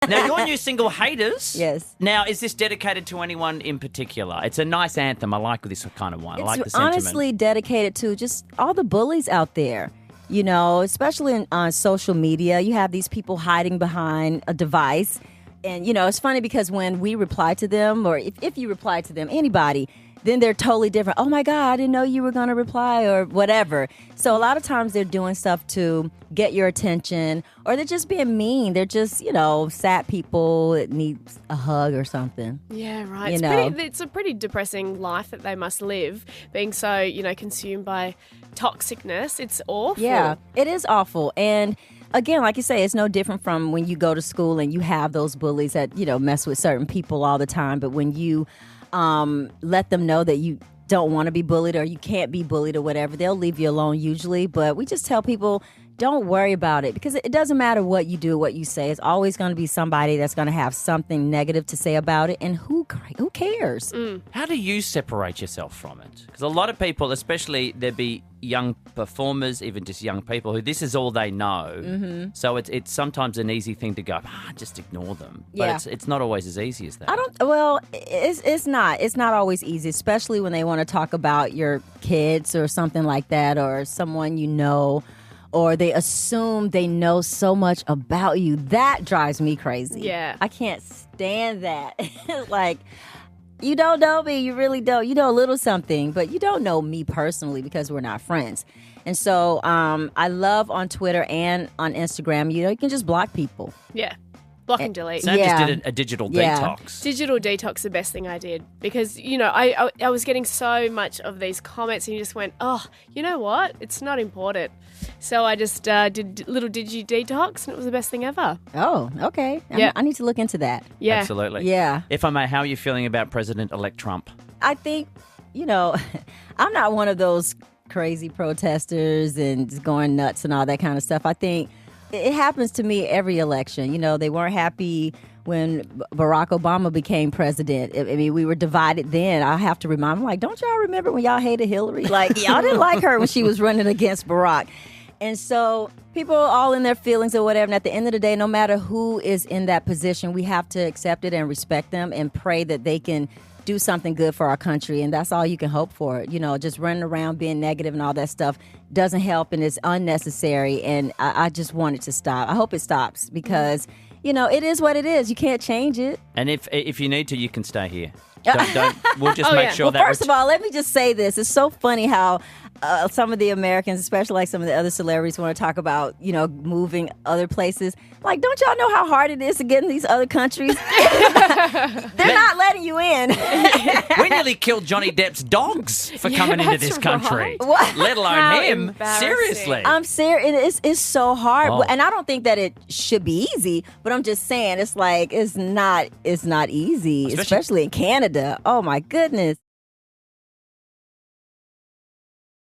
Now, your new single, Haters. Yes. Now, is this dedicated to anyone in particular? It's a nice anthem. I like this kind of one. I like the sentiment. It's honestly dedicated to just all the bullies out there. You know, especially on social media, you have these people hiding behind a device. And, you know, it's funny because when we reply to them, or if you reply to them, anybody, then they're totally different. Oh, my God, I didn't know you were going to reply or whatever. So a lot of times they're doing stuff to get your attention, or they're just being mean. They're just, you know, sad people that need a hug or something. Yeah, right. It's a pretty depressing life that they must live, being so, you know, consumed by toxicness. It's awful. Yeah, it is awful. And again, like you say, it's no different from when you go to school and you have those bullies that, you know, mess with certain people all the time. But when you let them know that you don't want to be bullied or you can't be bullied or whatever, they'll leave you alone usually. But we just tell people, don't worry about it, because it doesn't matter what you do, what you say. It's always going to be somebody that's going to have something negative to say about it. And who cares? How do you separate yourself from it? Because a lot of people, especially there'd be young performers, even just young people, who this is all they know. Mm-hmm. So it's sometimes an easy thing to go, just ignore them. But it's not always as easy as that. It's not. It's not always easy, especially when they want to talk about your kids or something like that, or someone you know, or they assume they know so much about you. That drives me crazy. Yeah. I can't stand that. Like, you don't know me. You really don't. You know a little something, but you don't know me personally because we're not friends. And so I love on Twitter and on Instagram, you know, you can just block people. Yeah. Block and delete. Sam just did a digital detox. Digital detox, the best thing I did, because, you know, I was getting so much of these comments and you just went, oh, you know what? It's not important. So I just did little digi detox and it was the best thing ever. Oh, okay. Yeah. I need to look into that. Yeah. Absolutely. Yeah. If I may, how are you feeling about President-elect Trump? I think, you know, I'm not one of those crazy protesters and just going nuts and all that kind of stuff. I think it happens to me every election. You know, they weren't happy when Barack Obama became president. I mean, we were divided then. I have to remind them, like, don't y'all remember when y'all hated Hillary? Like, y'all didn't like her when she was running against Barack. And so people are all in their feelings or whatever. And at the end of the day, no matter who is in that position, we have to accept it and respect them and pray that they can do something good for our country. And that's all you can hope for. You know, just running around being negative and all that stuff doesn't help and it's unnecessary. And I just want it to stop. I hope it stops because, you know, it is what it is. You can't change it. And if you need to, you can stay here. We'll just make sure well, that. First of all, let me just say this. It's so funny how some of the Americans, especially like some of the other celebrities, want to talk about, you know, moving other places. Like, don't y'all know how hard it is to get in these other countries? They're not letting you in. We nearly killed Johnny Depp's dogs for coming into this country, let alone him. Seriously. I'm serious. It's so hard. Oh. And I don't think that it should be easy, but I'm just saying it's like it's not easy, especially in Canada. Oh, my goodness.